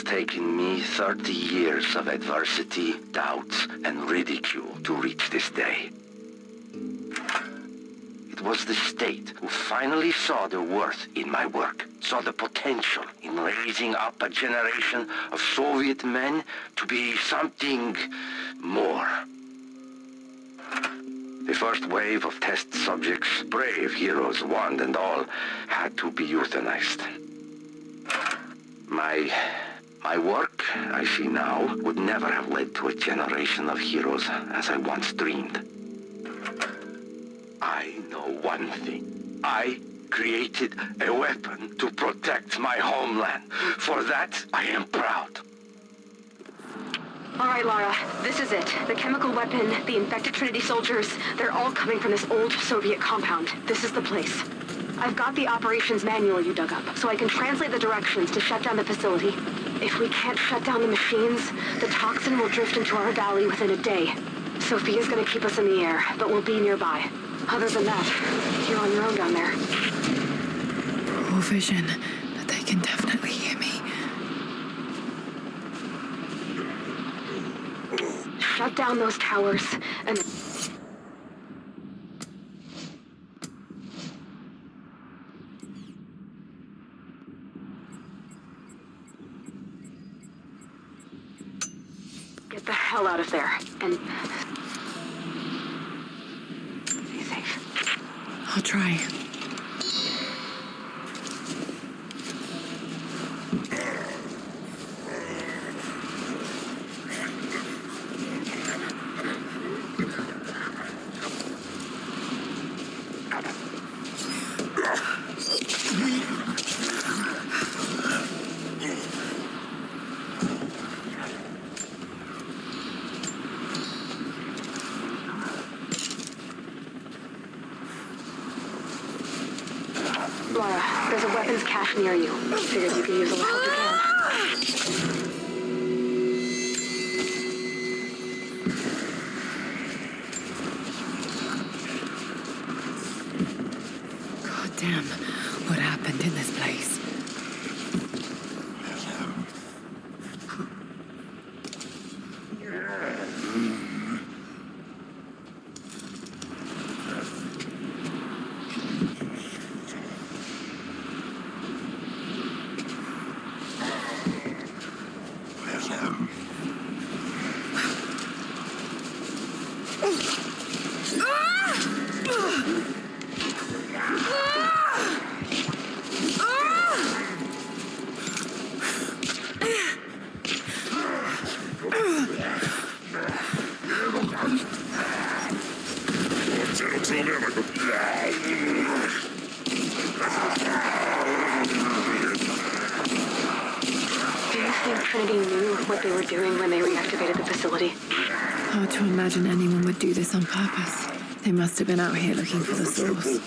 taken me 30 years of adversity, doubts, and ridicule to reach this day. It was the state who finally saw the worth in my work, saw the potential in raising up a generation of Soviet men to be something more. The first wave of test subjects, brave heroes one and all, had to be euthanized. My work, I see now, would never have led to a generation of heroes as I once dreamed. I know one thing. I created a weapon to protect my homeland. For that, I am proud. All right, Lara, this is it. The chemical weapon, the infected Trinity soldiers, they're all coming from this old Soviet compound. This is the place. I've got the operations manual you dug up, so I can translate the directions to shut down the facility. If we can't shut down the machines, the toxin will drift into our valley within a day. Sophia's gonna keep us in the air, but we'll be nearby. Other than that, you're on your own down there. Poor vision, but they can definitely hear me. Shut down those towers, and... get the hell out of there, and... be safe. I'll try. Lara, there's a weapons cache near you. Figured you could use all the help you can. God damn, what happened in this place? Do you think Trinity knew what they were doing when they reactivated the facility? Hard to imagine anyone would do this on purpose. They must have been out here looking for the source.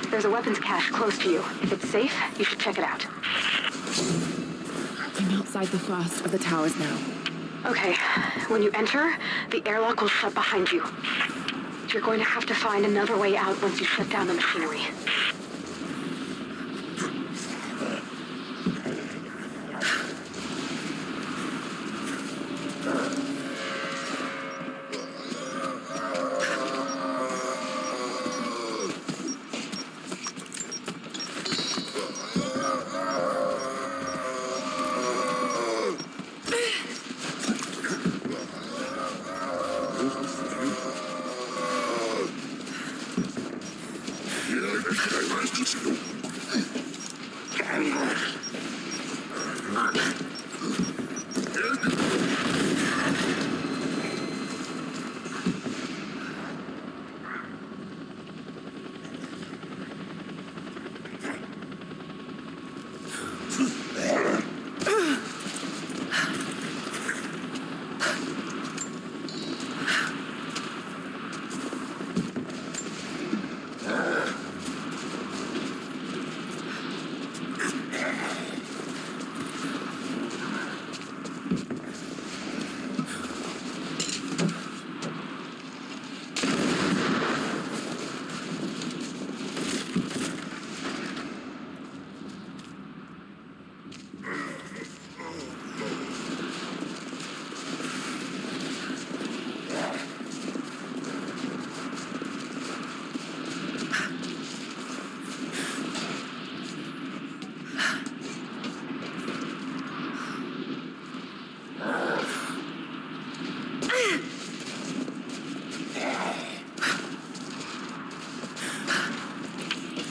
There's a weapons cache close to you. If it's safe, you should check it out. I'm outside the first of the towers now. Okay, when you enter, the airlock will shut behind you. You're going to have to find another way out once you shut down the machinery.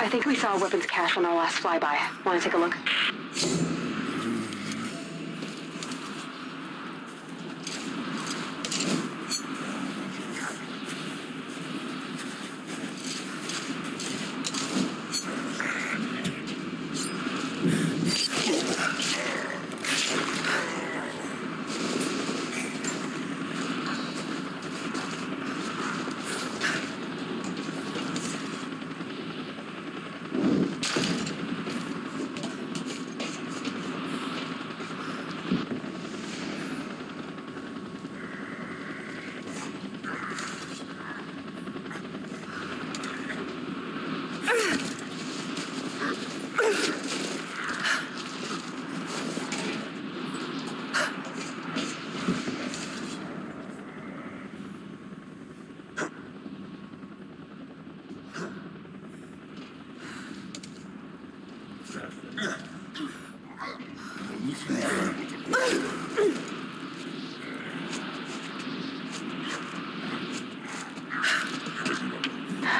I think we saw a weapons cache on our last flyby. Want to take a look?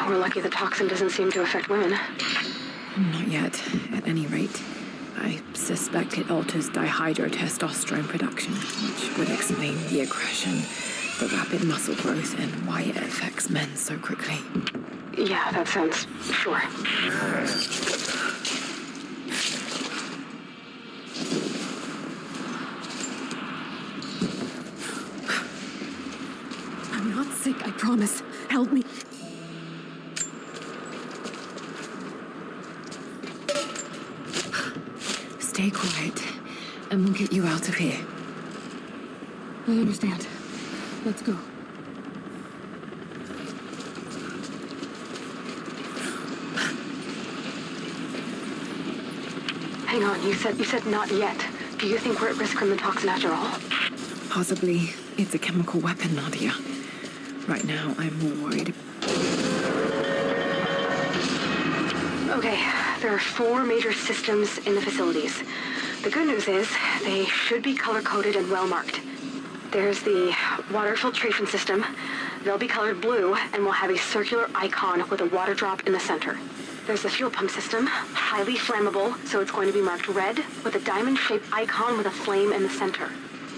We're lucky the toxin doesn't seem to affect women. Not yet, at any rate. I suspect it alters dihydrotestosterone production, which would explain the aggression, the rapid muscle growth, and why it affects men so quickly. Yeah, that sounds... sure. I'm not sick, I promise. Help me. Stay quiet, and we'll get you out of here. I understand. Let's go. Hang on, you said not yet. Do you think we're at risk from the toxin after all? Possibly. It's a chemical weapon, Nadia. Right now, I'm more worried. Okay, there are 4 major systems in the facilities. The good news is, they should be color-coded and well-marked. There's the water filtration system. They'll be colored blue and will have a circular icon with a water drop in the center. There's the fuel pump system, highly flammable, so it's going to be marked red with a diamond-shaped icon with a flame in the center.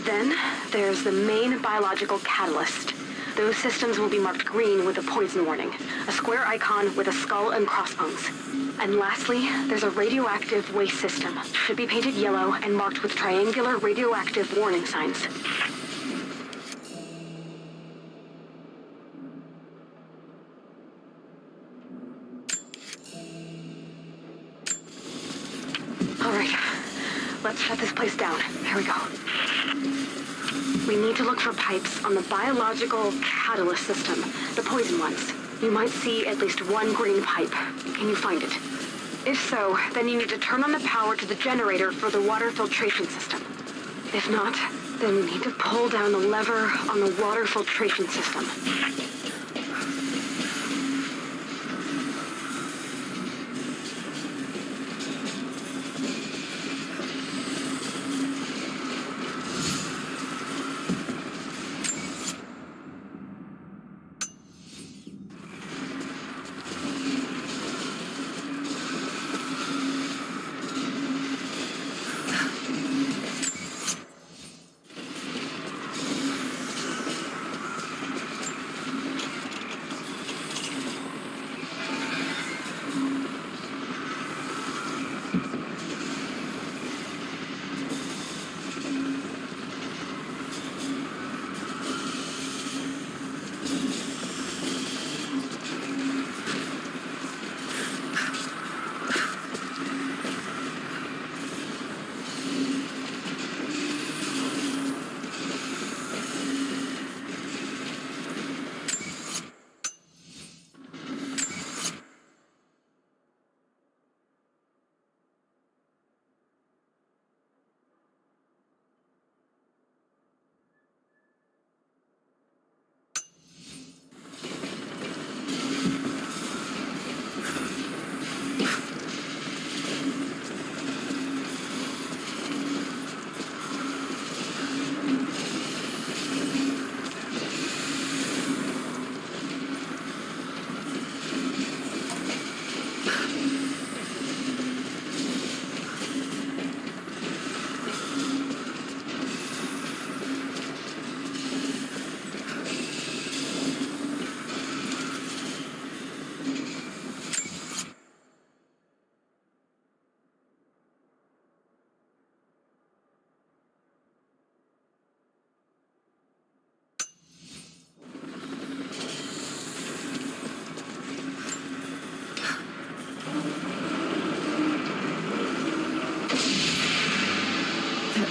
Then, there's the main biological catalyst. Those systems will be marked green with a poison warning, a square icon with a skull and crossbones. And lastly, there's a radioactive waste system. Should be painted yellow and marked with triangular radioactive warning signs. All right, let's shut this place down. Here we go. We need to look for pipes on the biological catalyst system, the poison ones. You might see at least one green pipe. Can you find it? If so, then you need to turn on the power to the generator for the water filtration system. If not, then we need to pull down the lever on the water filtration system.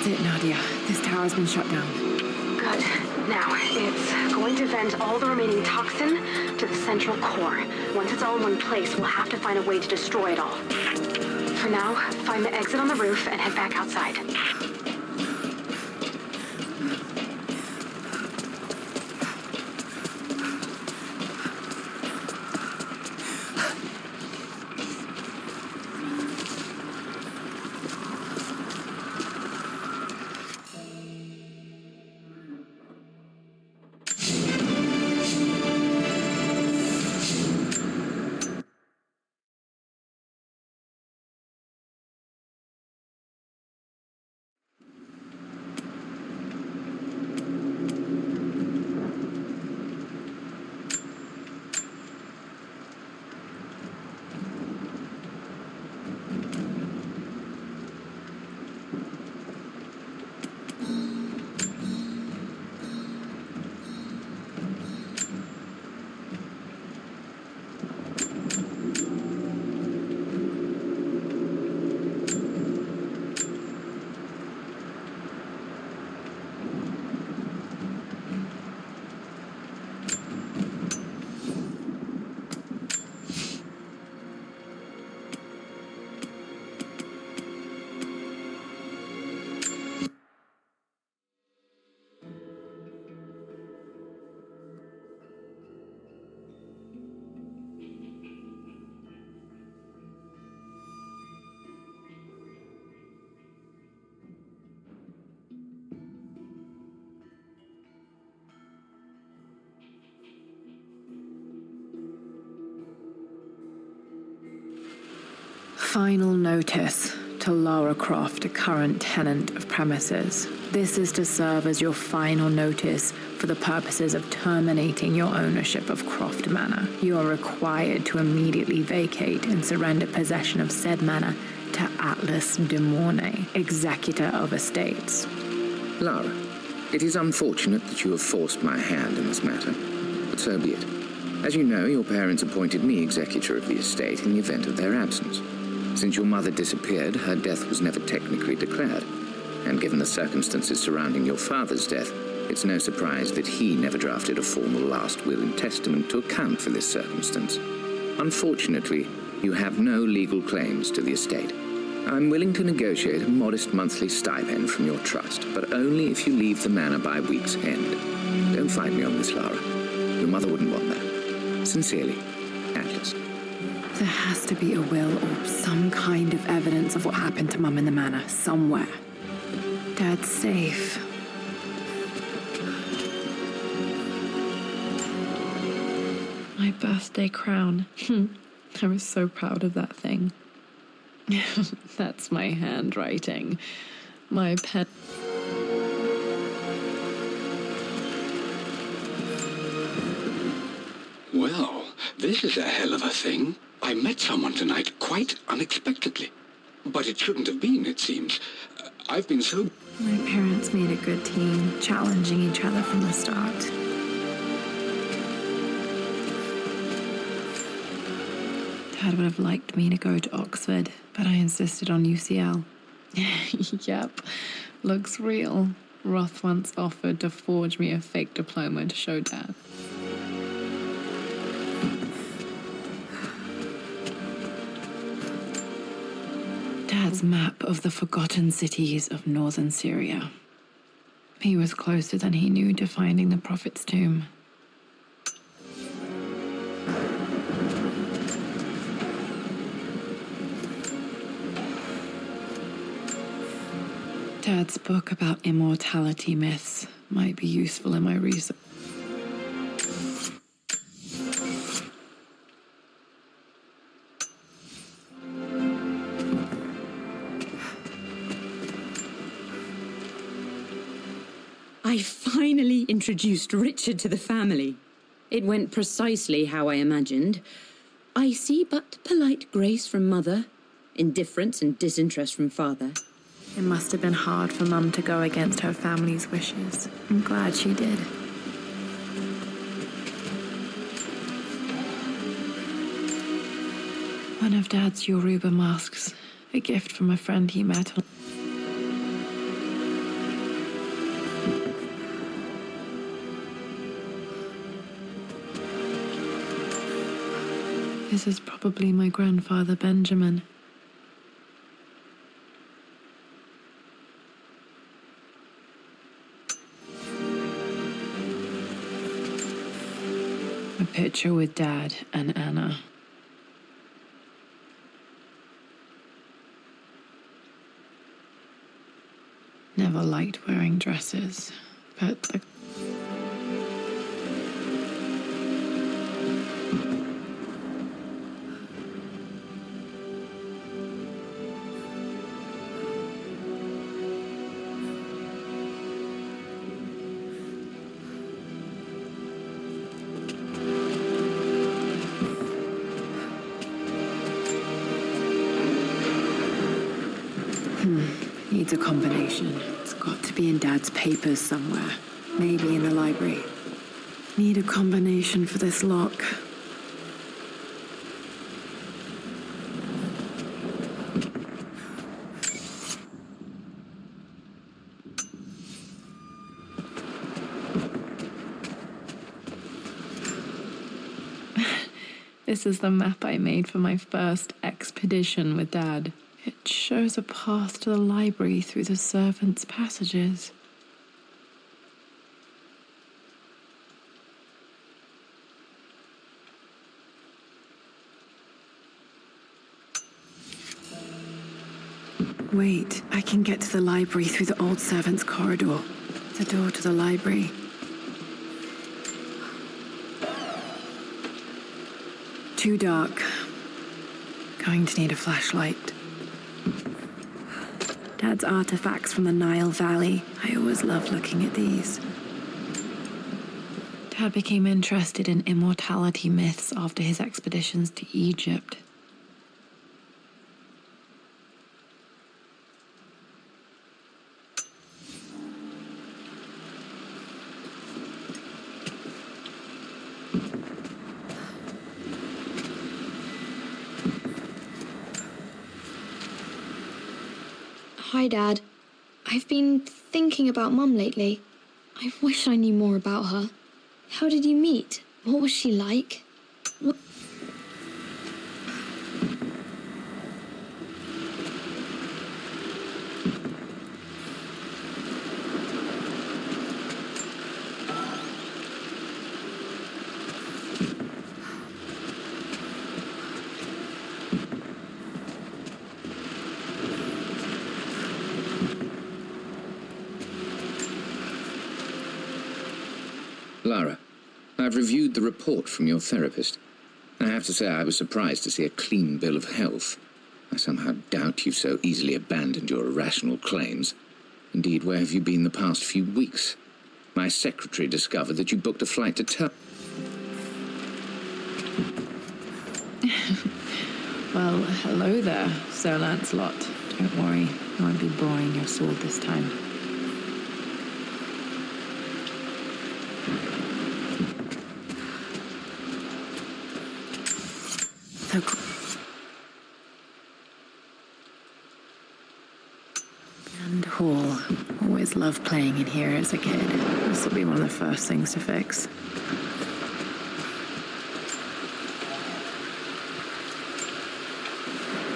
That's it, Nadia. This tower's been shut down. Good. Now, it's going to vent all the remaining toxin to the central core. Once it's all in one place, we'll have to find a way to destroy it all. For now, find the exit on the roof and head back outside. Final notice to Lara Croft, a current tenant of premises. This is to serve as your final notice for the purposes of terminating your ownership of Croft Manor. You are required to immediately vacate and surrender possession of said manor to Atlas de Mornay, executor of estates. Lara, it is unfortunate that you have forced my hand in this matter, but so be it. As you know, your parents appointed me executor of the estate in the event of their absence. Since your mother disappeared, her death was never technically declared. And given the circumstances surrounding your father's death, it's no surprise that he never drafted a formal last will and testament to account for this circumstance. Unfortunately, you have no legal claims to the estate. I'm willing to negotiate a modest monthly stipend from your trust, but only if you leave the manor by week's end. Don't fight me on this, Lara. Your mother wouldn't want that. Sincerely, Atlas. There has to be a will or some kind of evidence of what happened to Mum in the manor, somewhere. Dad's safe. My birthday crown. I was so proud of that thing. That's my handwriting. My pen... Well, this is a hell of a thing. I met someone tonight quite unexpectedly. But it shouldn't have been, it seems. I've been so... My parents made a good team, challenging each other from the start. Dad would have liked me to go to Oxford, but I insisted on UCL. Yep, looks real. Roth once offered to forge me a fake diploma to show Dad. Dad's map of the forgotten cities of northern Syria. He was closer than he knew to finding the Prophet's tomb. Dad's book about immortality myths might be useful in my research. I finally introduced Richard to the family. It went precisely how I imagined. I see but polite grace from mother, indifference and disinterest from father. It must have been hard for Mum to go against her family's wishes. I'm glad she did. One of Dad's Yoruba masks, a gift from a friend he met on... This is probably my grandfather Benjamin. A picture with Dad and Anna. Never liked wearing dresses, but the... Needs a combination. It's got to be in Dad's papers somewhere. Maybe in the library. Need a combination for this lock. This is the map I made for my first expedition with Dad. It shows a path to the library through the servants' passages. Wait, I can get to the library through the old servants' corridor. The door to the library. Too dark. Going to need a flashlight. Dad's artifacts from the Nile Valley. I always loved looking at these. Dad became interested in immortality myths after his expeditions to Egypt. Hi, Dad. I've been thinking about Mum lately. I wish I knew more about her. How did you meet? What was she like? Lara, I've reviewed the report from your therapist. I have to say I was surprised to see a clean bill of health. I somehow doubt you've so easily abandoned your irrational claims. Indeed, where have you been the past few weeks? My secretary discovered that you booked a flight to Well, hello there, Sir Lancelot. Don't worry, I won't be boring your sword this time. And hall. Always loved playing in here as a kid. This will be one of the first things to fix.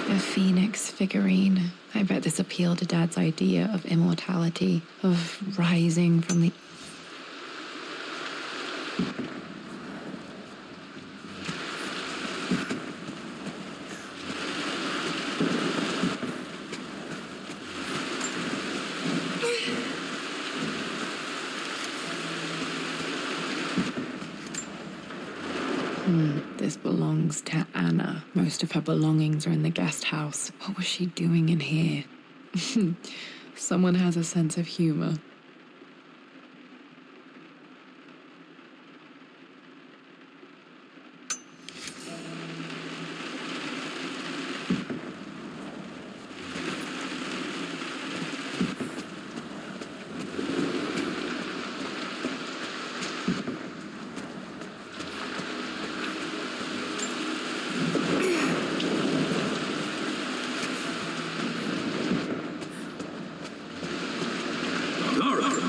A phoenix figurine. I bet this appealed to Dad's idea of immortality, of rising from the... This belongs to Anna. Most of her belongings are in the guest house. What was she doing in here? Someone has a sense of humor.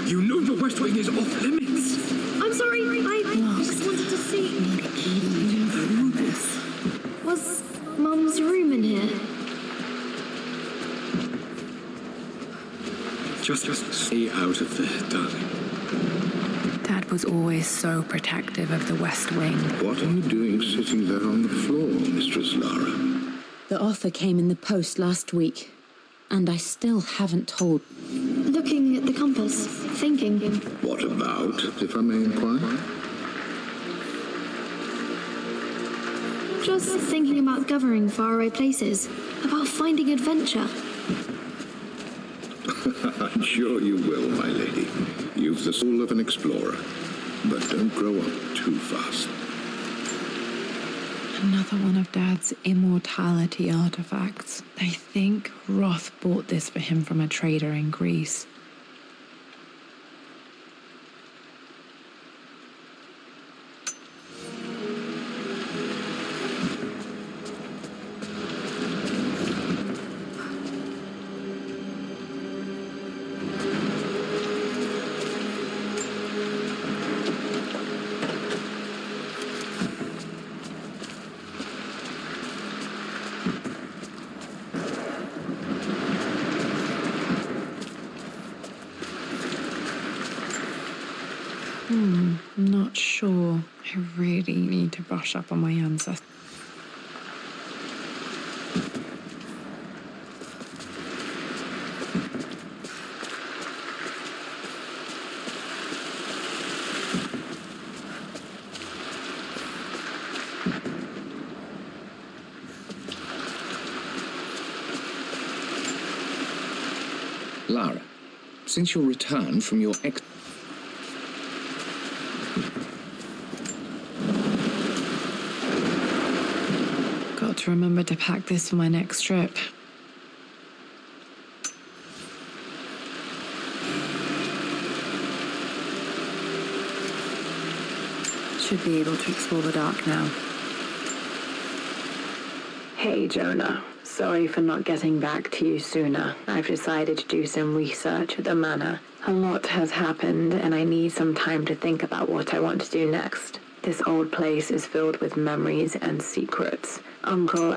You know the West Wing is off limits. I'm sorry, I just wanted to see. Need a key to open this. Was Mum's room in here? Just stay out of there, darling. Dad was always so protective of the West Wing. What are you doing sitting there on the floor, Mistress Lara? The offer came in the post last week, and I still haven't told. Looking at the compass, thinking. What about, if I may inquire? Just thinking about governing faraway places, about finding adventure. I'm sure you will, my lady. You've the soul of an explorer. But don't grow up too fast. Another one of Dad's immortality artifacts. I think Roth bought this for him from a trader in Greece. I'm not sure. I really need to brush up on my ancestors. Lara, since your return from your Got to remember to pack this for my next trip. Should be able to explore the dark now. Hey, Jonah. Sorry for not getting back to you sooner. I've decided to do some research at the manor. A lot has happened, and I need some time to think about what I want to do next. This old place is filled with memories and secrets. Uncle...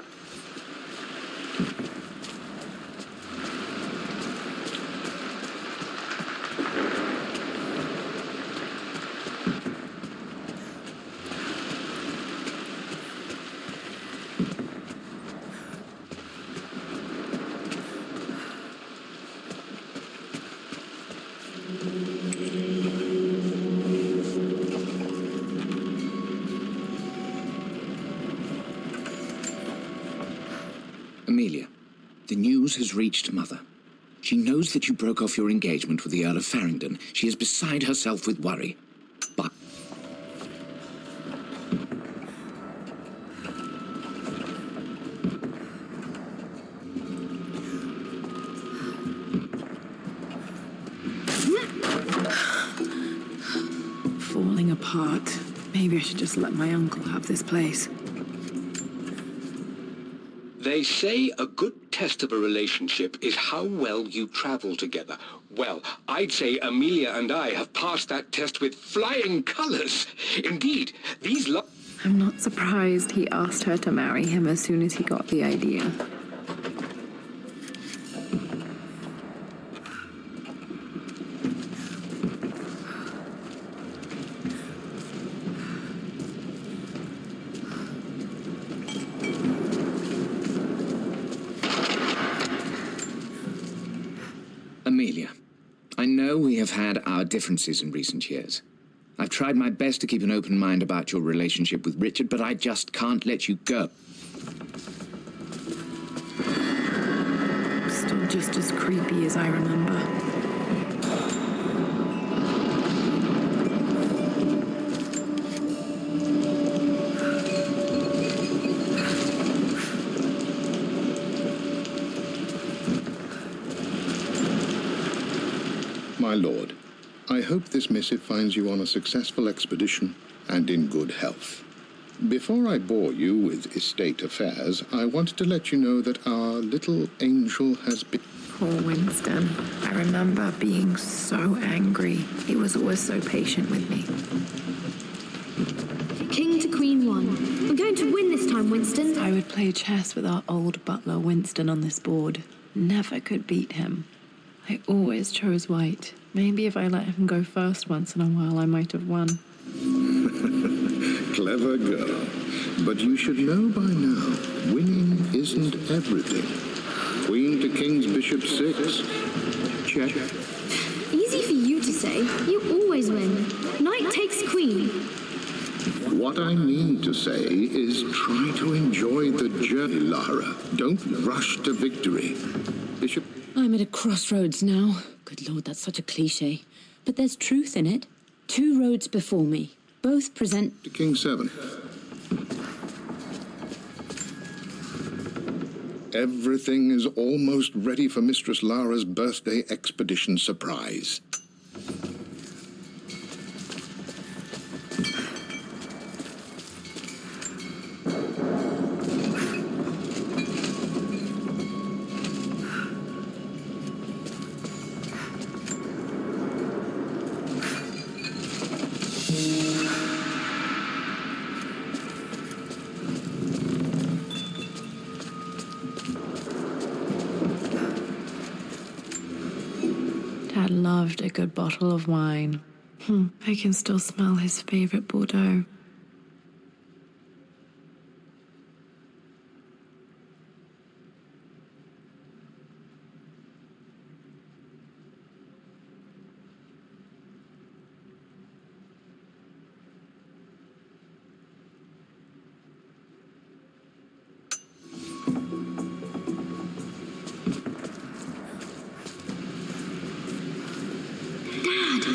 Amelia, the news has reached Mother. She knows that you broke off your engagement with the Earl of Farringdon. She is beside herself with worry. But... falling apart. Maybe I should just let my uncle have this place. They say a good test of a relationship is how well you travel together. Well, I'd say Amelia and I have passed that test with flying colors. Indeed, these I'm not surprised he asked her to marry him as soon as he got the idea. Amelia, I know we have had our differences in recent years. I've tried my best to keep an open mind about your relationship with Richard, but I just can't let you go. Still just as creepy as I remember. My lord, I hope this missive finds you on a successful expedition and in good health. Before I bore you with estate affairs, I wanted to let you know that our little angel has been... Poor Winston. I remember being so angry. He was always so patient with me. King to Queen 1. I'm going to win this time, Winston. I would play chess with our old butler Winston on this board. Never could beat him. I always chose white. Maybe if I let him go first once in a while, I might have won. Clever girl. But you should know by now, winning isn't everything. Queen to king's bishop 6. Check. Easy for you to say. You always win. Knight takes queen. What I mean to say is try to enjoy the journey, Lara. Don't rush to victory. Bishop... I'm at a crossroads now. Good Lord, that's such a cliché. But there's truth in it. 2 roads before me. Both present... to king 7. Everything is almost ready for Mistress Lara's birthday expedition surprise. Dad loved a good bottle of wine. I can still smell his favorite Bordeaux.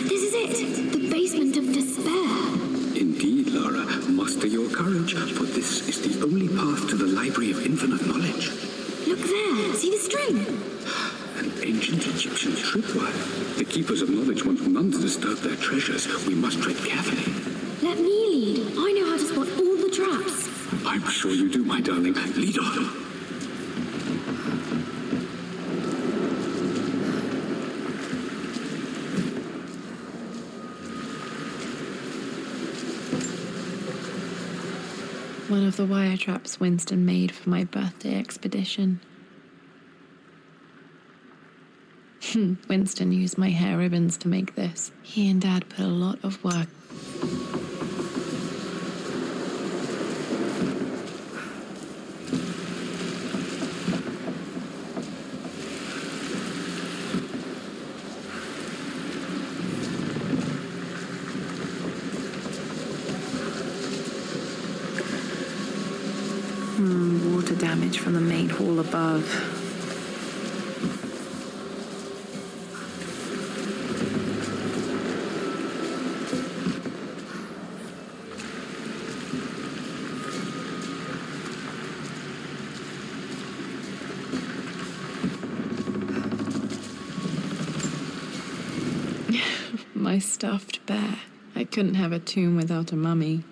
This is it. The basement of despair. Indeed, Lara. Muster your courage, for this is the only path to the Library of Infinite Knowledge. Look there. See the string? An ancient Egyptian tripwire. The keepers of knowledge want none to disturb their treasures. We must tread carefully. Let me lead. I know how to spot all the traps. I'm sure you do, my darling. Lead on. One of the wire traps Winston made for my birthday expedition. Winston used my hair ribbons to make this. He and Dad put a lot of work. Water damage from the main hall above. My stuffed bear. I couldn't have a tomb without a mummy.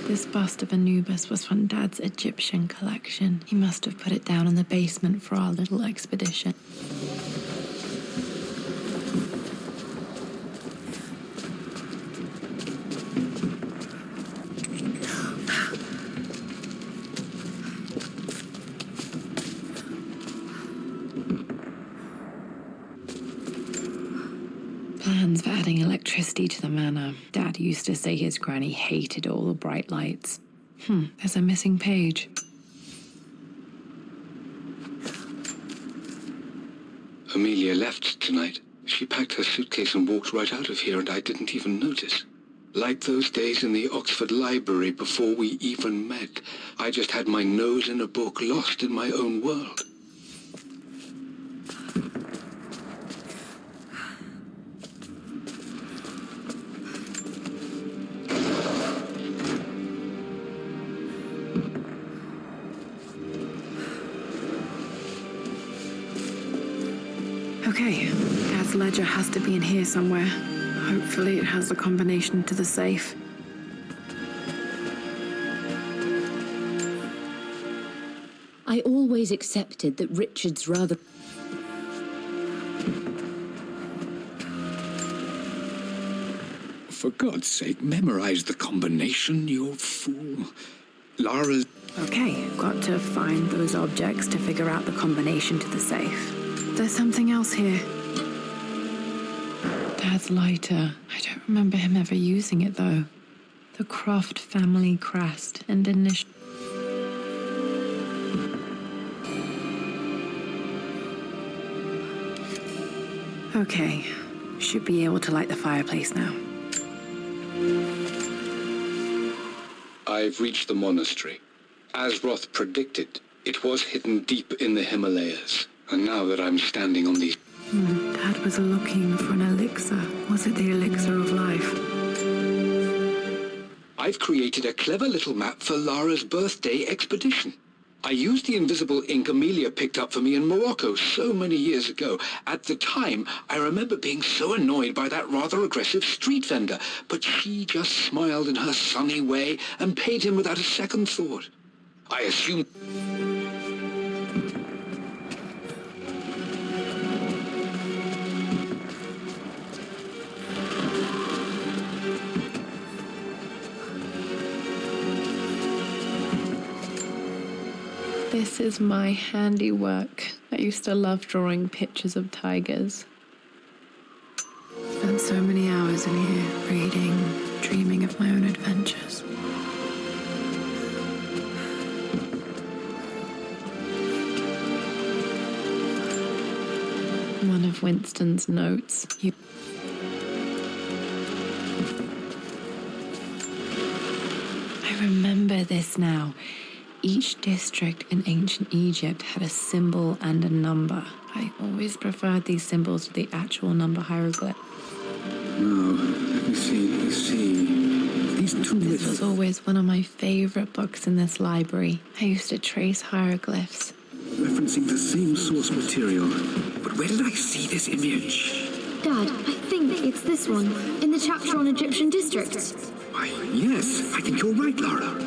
This bust of Anubis was from Dad's Egyptian collection. He must have put it down in the basement for our little expedition. electricity to the manor. Dad used to say his granny hated all the bright lights. There's a missing page. Amelia left tonight. She packed her suitcase and walked right out of here, and I didn't even notice. Like those days in the Oxford Library before we even met. I just had my nose in a book, lost in my own world. Okay, Dad's ledger has to be in here somewhere. Hopefully it has the combination to the safe. I always accepted that Richard's rather... For God's sake, memorize the combination, you fool. Lara... Okay, got to find those objects to figure out the combination to the safe. There's something else here. Dad's lighter. I don't remember him ever using it, though. The Croft family crest and initial... Okay, should be able to light the fireplace now. I've reached the monastery. As Roth predicted, it was hidden deep in the Himalayas. And now that I'm standing on these... Dad was looking for an elixir. Was it the elixir of life? I've created a clever little map for Lara's birthday expedition. I used the invisible ink Amelia picked up for me in Morocco so many years ago. At the time, I remember being so annoyed by that rather aggressive street vendor, but she just smiled in her sunny way and paid him without a second thought. I assumed... This is my handiwork. I used to love drawing pictures of tigers. Spent so many hours in here, reading, dreaming of my own adventures. One of Winston's notes. I remember this now. Each district in ancient Egypt had a symbol and a number. I always preferred these symbols to the actual number hieroglyph. No, let me see. These two This was always one of my favorite books in this library. I used to trace hieroglyphs. referencing the same source material. But where did I see this image? Dad, I think it's this one, in the chapter on Egyptian districts. Why, yes, I think you're right, Lara.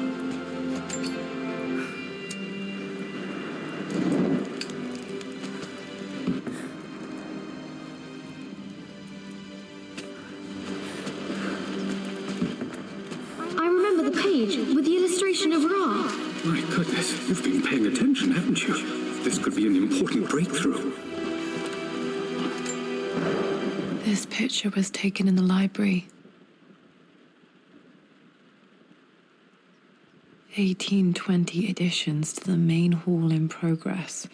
I remember the page with the illustration of Ra. My goodness, you've been paying attention, haven't you? This could be an important breakthrough. This picture was taken in the library. 1820 additions to the main hall in progress.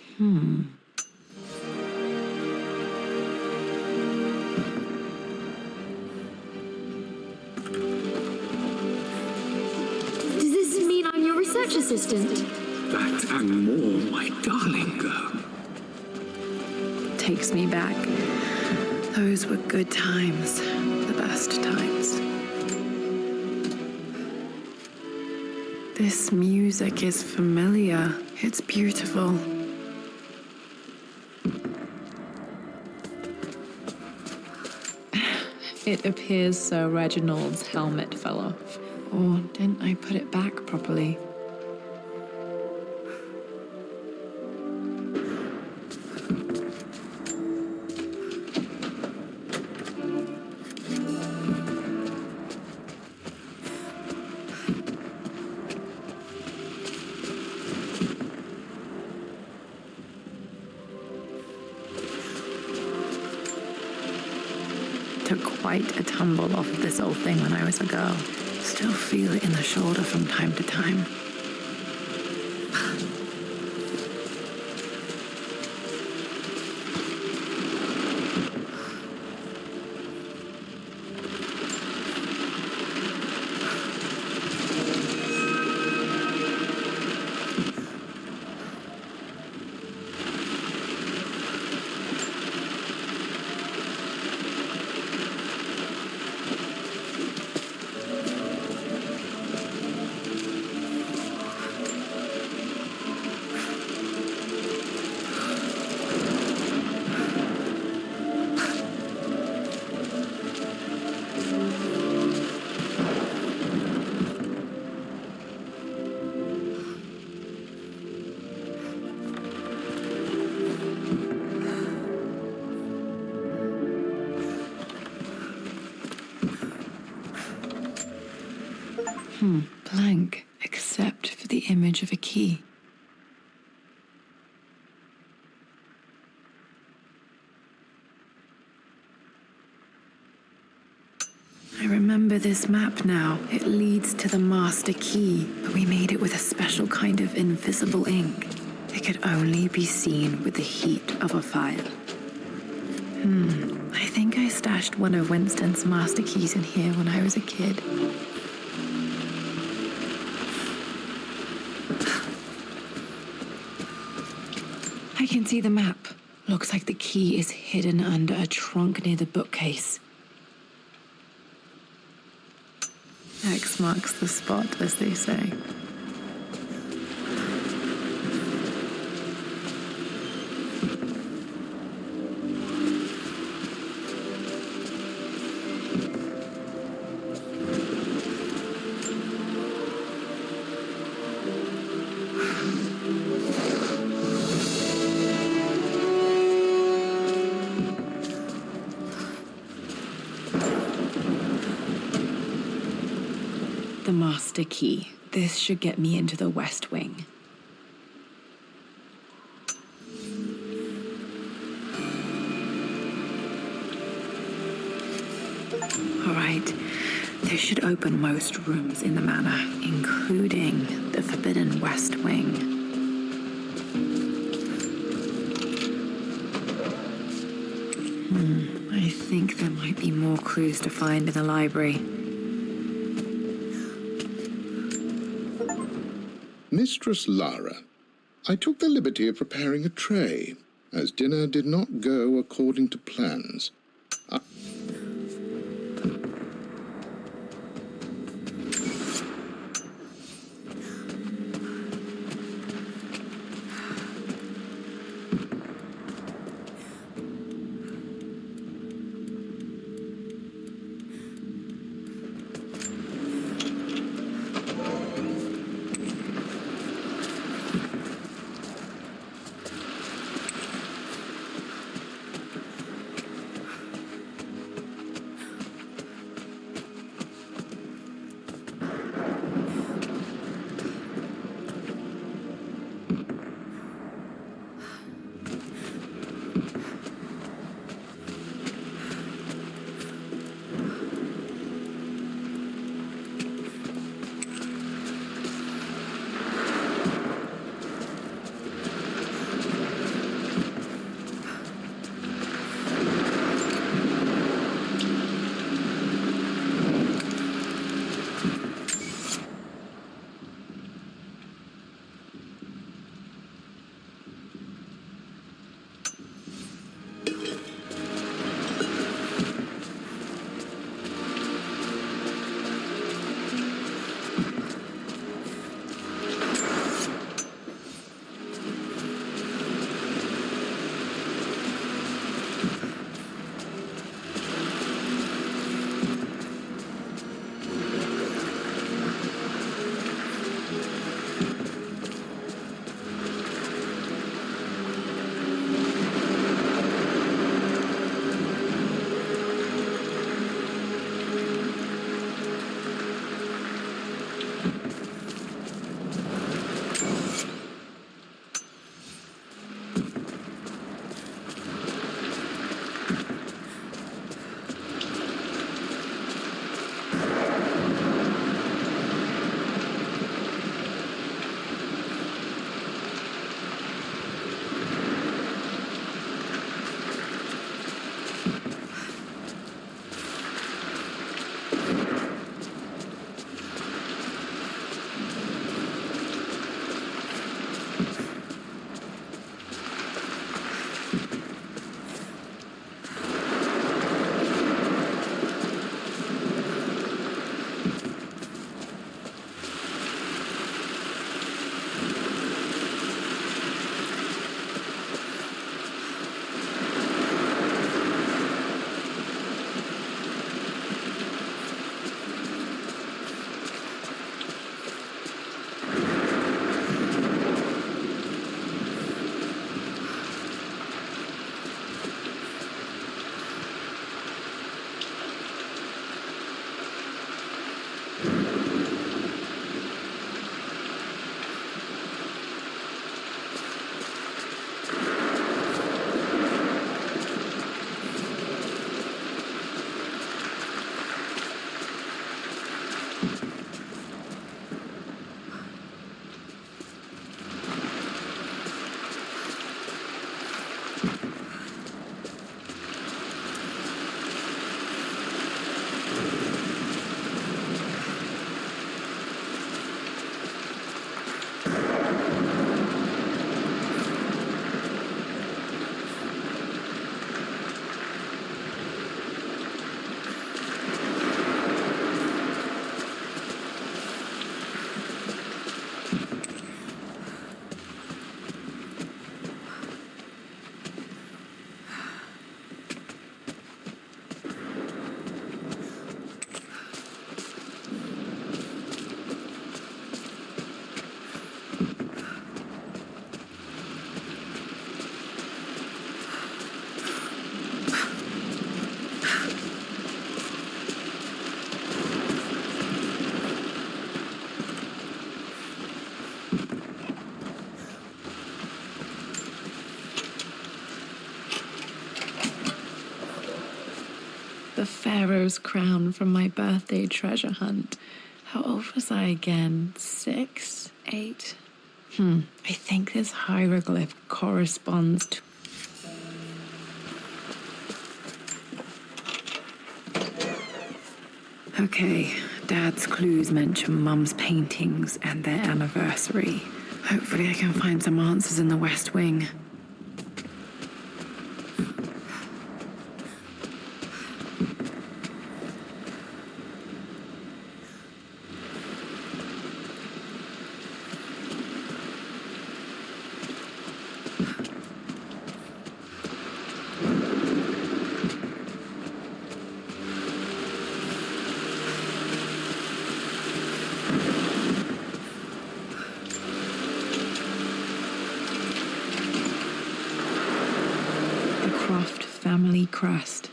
Does this mean I'm your research assistant? That and more, my darling girl. Takes me back. Those were good times. The best times. This music is familiar. It's beautiful. It appears Sir Reginald's helmet fell off. Or didn't I put it back properly? To quite a tumble off of this old thing when I was a girl. Still feel it in the shoulder from time to time. Blank, except for the image of a key. I remember this map now. It leads to the master key, but we made it with a special kind of invisible ink. It could only be seen with the heat of a fire. I think I stashed one of Winston's master keys in here when I was a kid. I can see the map. Looks like the key is hidden under a trunk near the bookcase. X marks the spot, as they say. The master key. This should get me into the West Wing. All right. This should open most rooms in the manor, including the forbidden West Wing. I think there might be more clues to find in the library. Mistress Lara, I took the liberty of preparing a tray, as dinner did not go according to plans. pharaoh's crown from my birthday treasure hunt. How old was I again? 6? 8? I think this hieroglyph corresponds to... Okay, Dad's clues mention Mum's paintings and their anniversary. Hopefully I can find some answers in the West Wing. Family crest.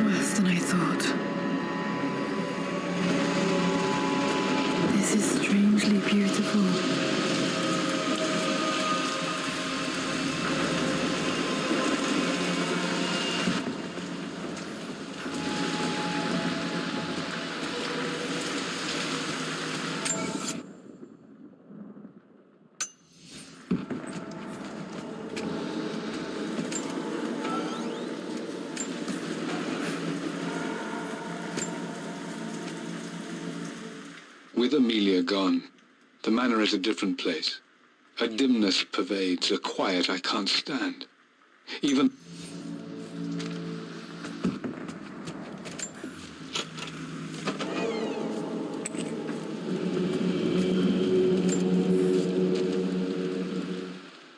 Worse than I thought. This is strangely beautiful. With Amelia gone, the manor is a different place. A dimness pervades, a quiet I can't stand. Even...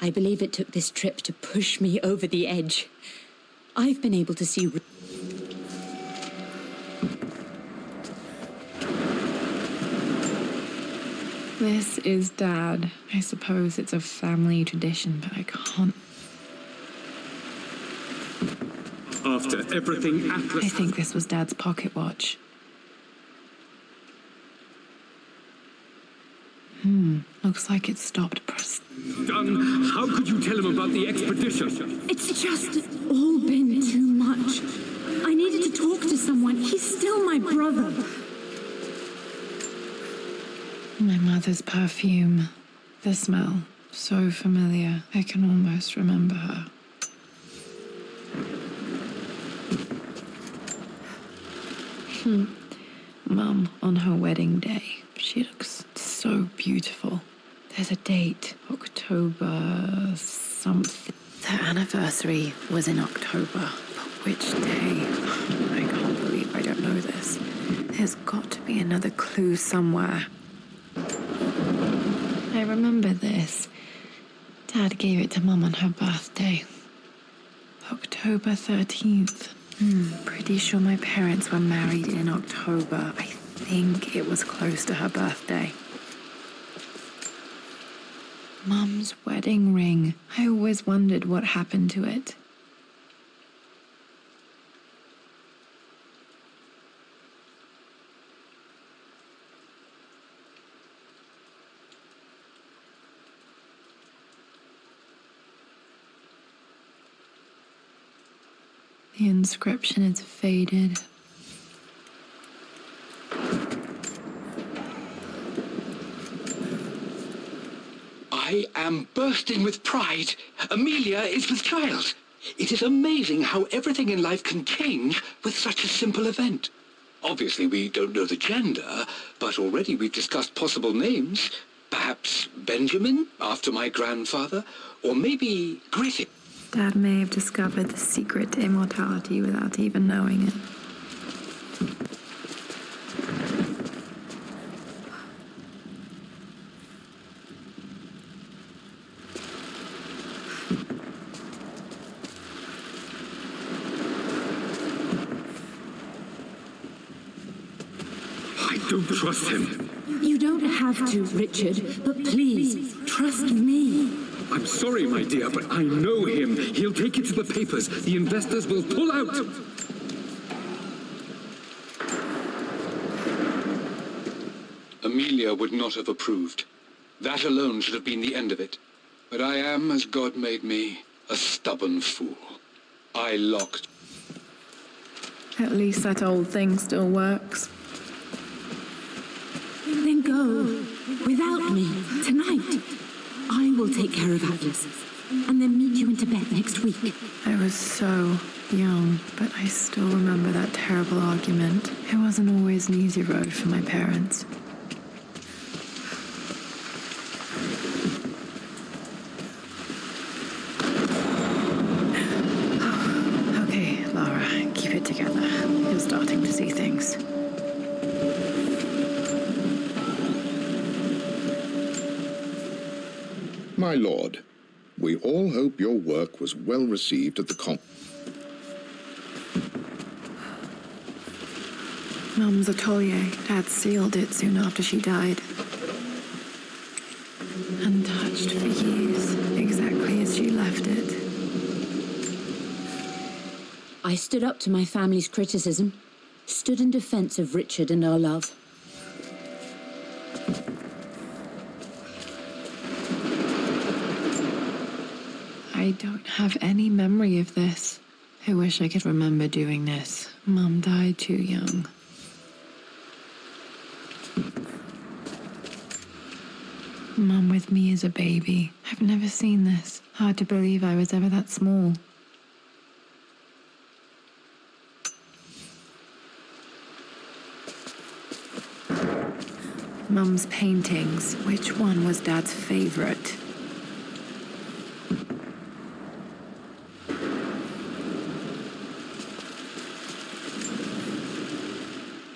I believe it took this trip to push me over the edge. I've been able to see... This is Dad. I suppose it's a family tradition, but I can't... After everything Atlas... I think this was Dad's pocket watch. Looks like it stopped done. How could you tell him about the expedition? It's just all been too much. I needed to talk to someone. He's still my brother. My mother's perfume. The smell. So familiar. I can almost remember her. Mum, on her wedding day. She looks so beautiful. There's a date. October something. Their anniversary was in October. But which day? I can't believe I don't know this. There's got to be another clue somewhere. I remember this. Dad gave it to Mum on her birthday. October 13th. Pretty sure my parents were married in October. I think it was close to her birthday. Mum's wedding ring. I always wondered what happened to it. The inscription is faded. I am bursting with pride. Amelia is with child. It is amazing how everything in life can change with such a simple event. Obviously, we don't know the gender, but already we've discussed possible names. Perhaps Benjamin, after my grandfather, or maybe Griffith. Dad may have discovered the secret to immortality without even knowing it. I don't trust him. You don't have to, Richard, but please, trust me. I'm sorry, my dear, but I know him. He'll take it to the papers. The investors will pull out. Amelia would not have approved. That alone should have been the end of it. But I am, as God made me, a stubborn fool. I locked. At least that old thing still works. Then go. Without me. Tonight. I will take care of Atlas. And then meet you in Tibet next week. I was so young, but I still remember that terrible argument. It wasn't always an easy road for my parents. Okay, Lara, keep it together. You're starting to see things. My lord, we all hope your work was well received at the Mum's atelier. Dad sealed it soon after she died. Untouched for years, exactly as she left it. I stood up to my family's criticism, stood in defense of Richard and our love. I don't have any memory of this. I wish I could remember doing this. Mum died too young. Mum with me as a baby. I've never seen this. Hard to believe I was ever that small. Mum's paintings. Which one was Dad's favorite?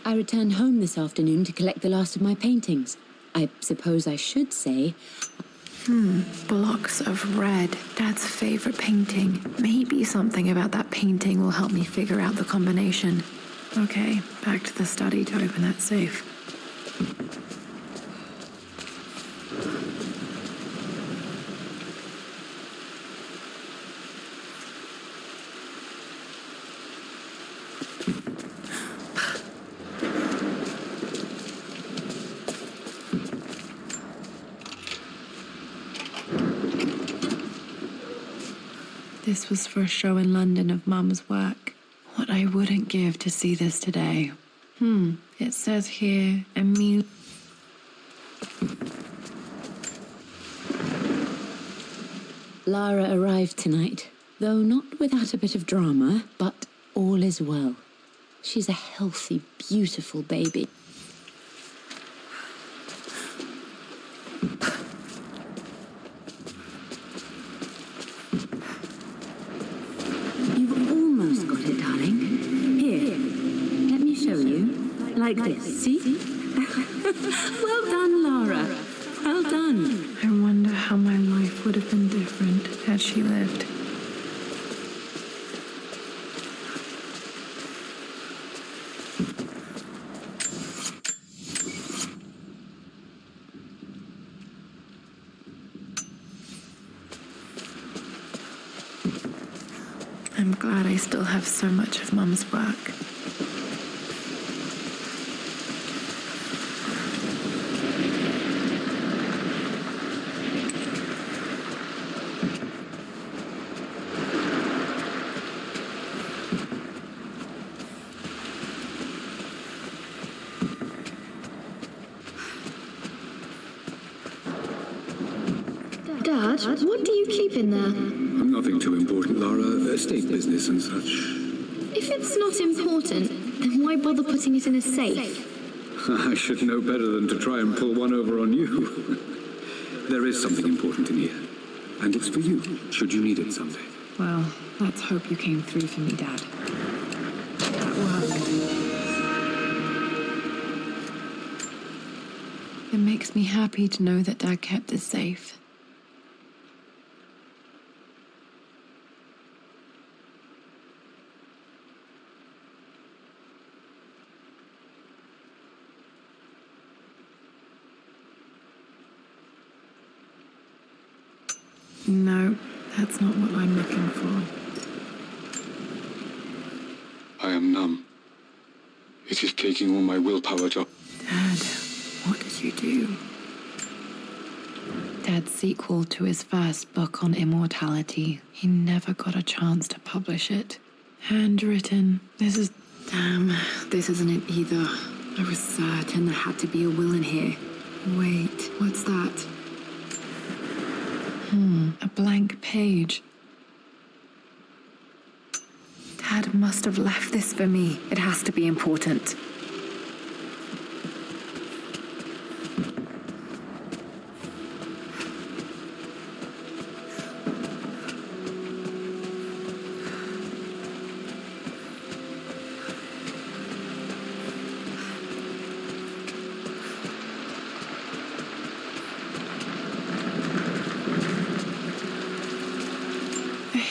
I returned home this afternoon to collect the last of my paintings. I suppose I should say... Blocks of red. Dad's favorite painting. Maybe something about that painting will help me figure out the combination. Okay, back to the study to open that safe. This was for a show in London of Mum's work. What I wouldn't give to see this today. It says here, Emil... Lara arrived tonight, though not without a bit of drama, but all is well. She's a healthy, beautiful baby. You've almost got it, darling. Here, let me show you. Like this, see? Well done, Lara. Well done. I wonder how my life would have been different had she lived. I'm glad I still have so much of Mum's work. Dad, what do you keep in there? Nothing too important, Lara. Estate business and such. If it's not important, then why bother putting it in a safe? I should know better than to try and pull one over on you. There is something important in here. And it's for you, should you need it someday. Well, let's hope you came through for me, Dad. That worked. It makes me happy to know that Dad kept this safe. No, that's not what I'm looking for. I am numb. It is taking all my willpower to... Dad, what did course you do. Dad's sequel to his first book on immortality. He never got a chance to publish it. Handwritten. Damn, this isn't it either. I was certain there had to be a will in here. Wait, what's that? A blank page. Dad must have left this for me. It has to be important.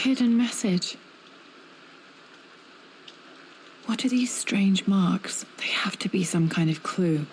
Hidden message. What are these strange marks? They have to be some kind of clue.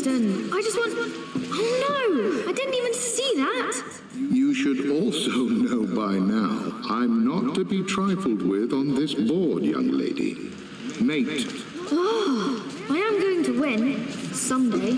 I just want... Oh no! I didn't even see that! You should also know by now, I'm not to be trifled with on this board, young lady. Mate. Oh, I am going to win. Someday.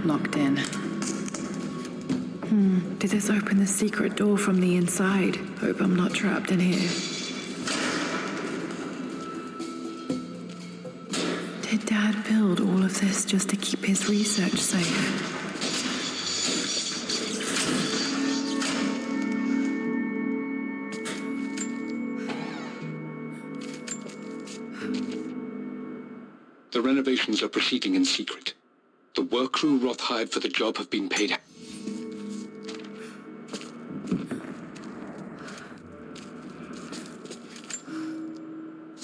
Locked in. Did this open the secret door from the inside? Hope I'm not trapped in here. Did Dad build all of this just to keep his research safe? operations are proceeding in secret. The work crew Roth hired for the job have been paid.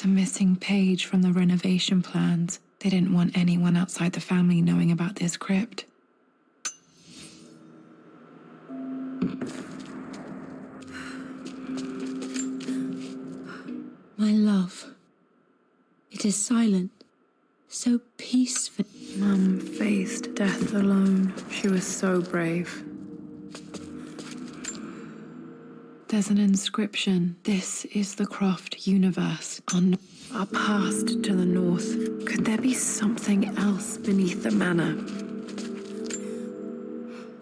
The missing page from the renovation plans. They didn't want anyone outside the family knowing about this crypt. My love. It is silent. So peaceful. Mum faced death alone. She was so brave. There's an inscription. This is the Croft universe. On our past to the north. Could there be something else beneath the manor?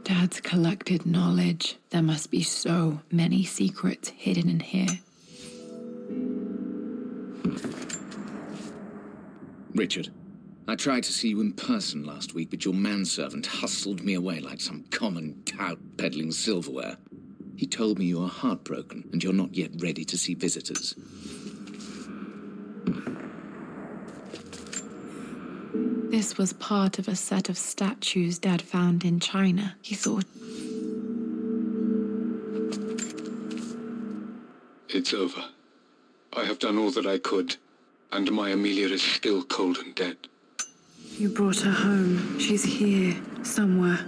Dad's collected knowledge. There must be so many secrets hidden in here. Richard, I tried to see you in person last week, but your manservant hustled me away like some common tout peddling silverware. He told me you are heartbroken and you're not yet ready to see visitors. This was part of a set of statues Dad found in China. He thought... It's over. I have done all that I could, and my Amelia is still cold and dead. You brought her home. She's here, somewhere.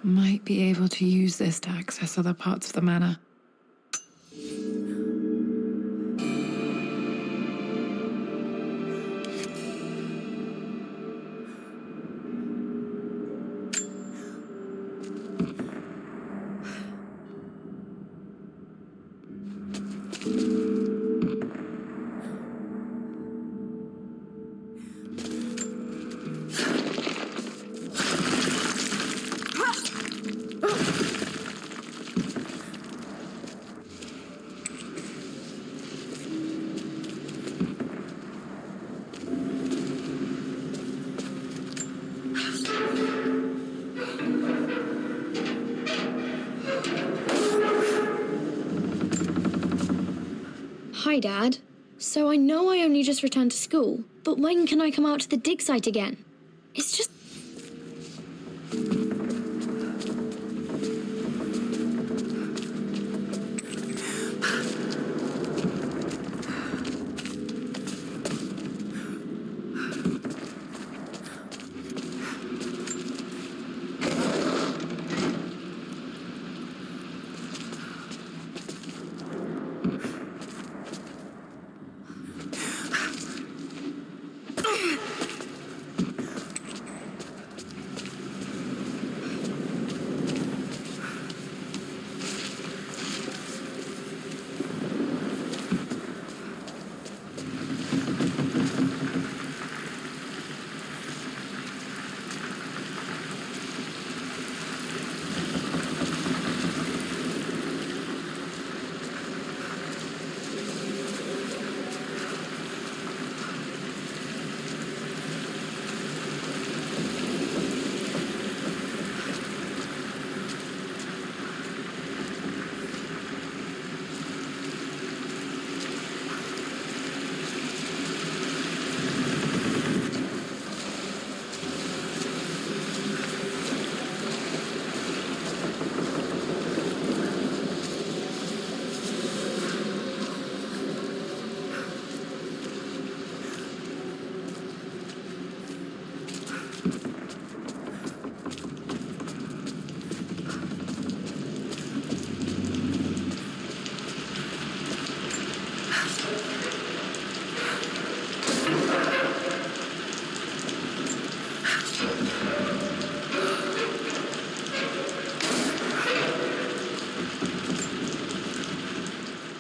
Might be able to use this to access other parts of the manor. Hi, Dad. So I know I only just returned to school, but when can I come out to the dig site again? It's just...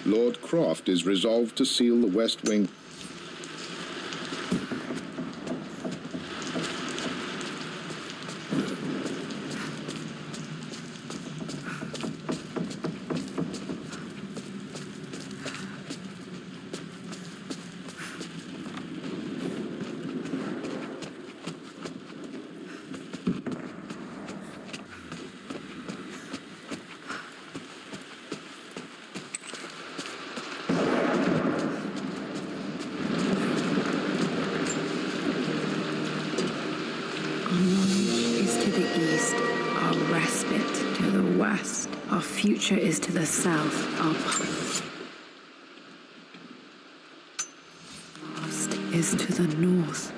Lord Croft is resolved to seal the West Wing. the east, our respite to the west. Our future is to the south, our past is to the north.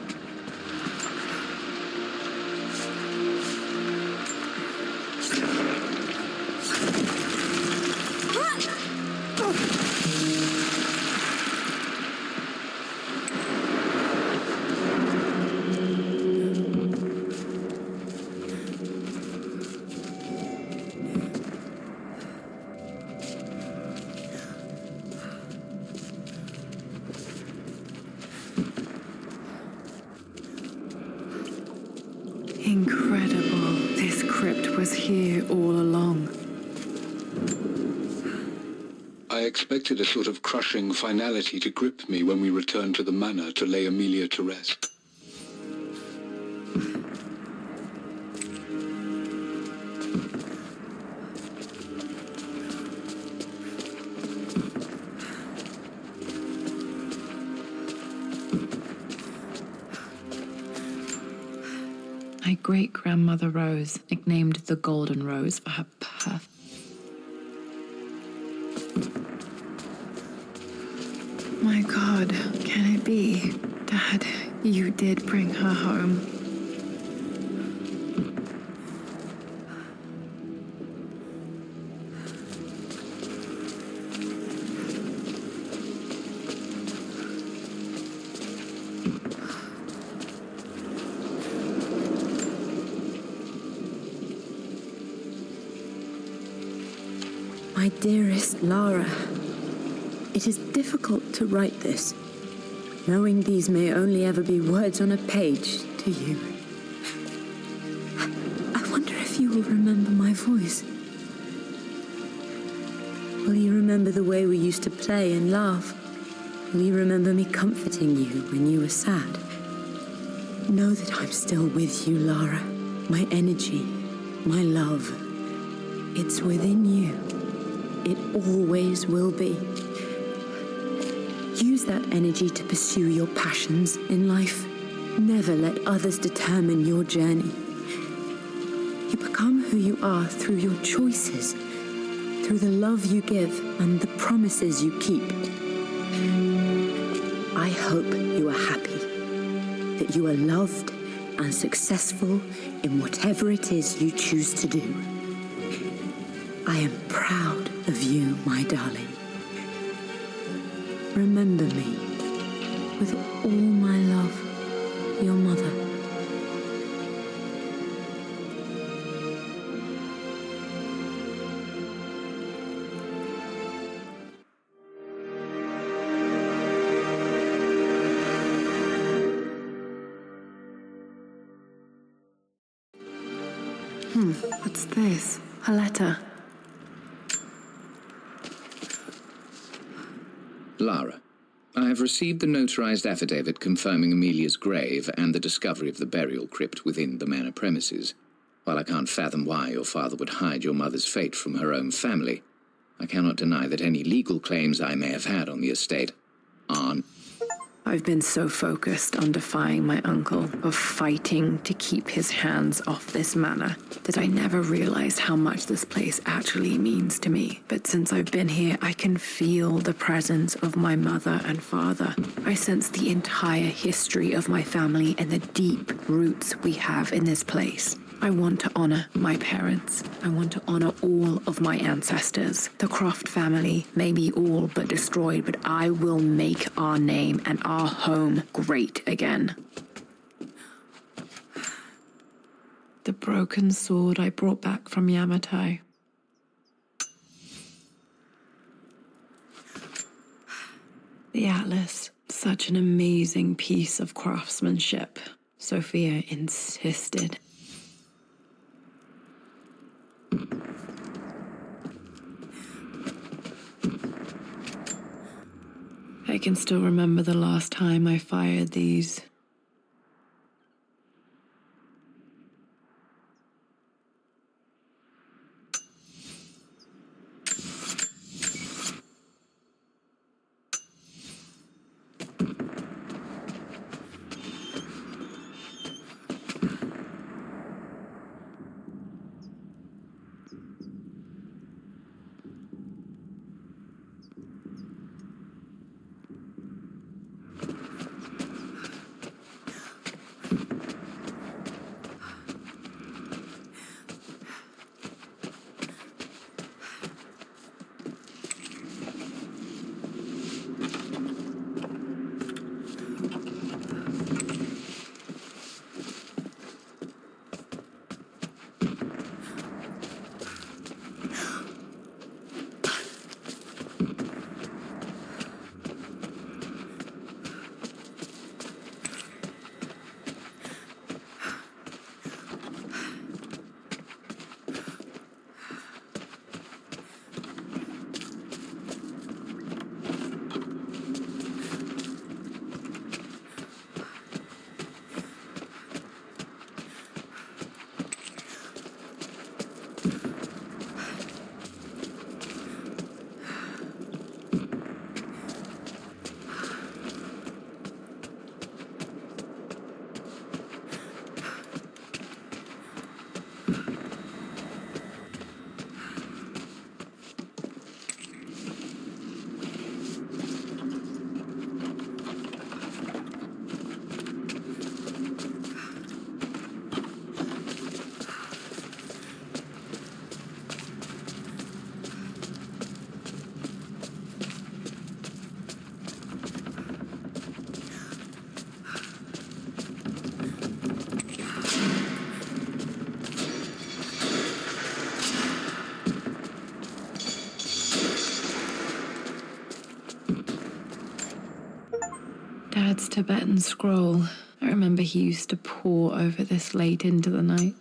Incredible. This crypt was here all along. I expected a sort of crushing finality to grip me when we returned to the manor to lay Amelia to rest. My great-grandmother Rose, nicknamed the Golden Rose for her My God, can it be? Dad, you did bring her home. My dearest Lara, it is difficult to write this, knowing these may only ever be words on a page to you. I wonder if you will remember my voice. Will you remember the way we used to play and laugh? Will you remember me comforting you when you were sad? Know that I'm still with you, Lara. My energy, my love, it's within you. It always will be. Use that energy to pursue your passions in life. Never let others determine your journey. You become who you are through your choices, through the love you give and the promises you keep. I hope you are happy, that you are loved and successful in whatever it is you choose to do. I am proud of you, my darling. Remember me, with all my love, your mother. What's this? A letter. Lara, I have received the notarized affidavit confirming Amelia's grave and the discovery of the burial crypt within the manor premises. While I can't fathom why your father would hide your mother's fate from her own family, I cannot deny that any legal claims I may have had on the estate aren't. I've been so focused on defying my uncle, of fighting to keep his hands off this manor, that I never realized how much this place actually means to me. But since I've been here, I can feel the presence of my mother and father. I sense the entire history of my family and the deep roots we have in this place. I want to honor my parents. I want to honor all of my ancestors. The Croft family may be all but destroyed, but I will make our name and our home great again. The broken sword I brought back from Yamatai. The atlas, such an amazing piece of craftsmanship. Sophia insisted. I can still remember the last time I fired these. Dad's Tibetan scroll. I remember he used to pore over this late into the night.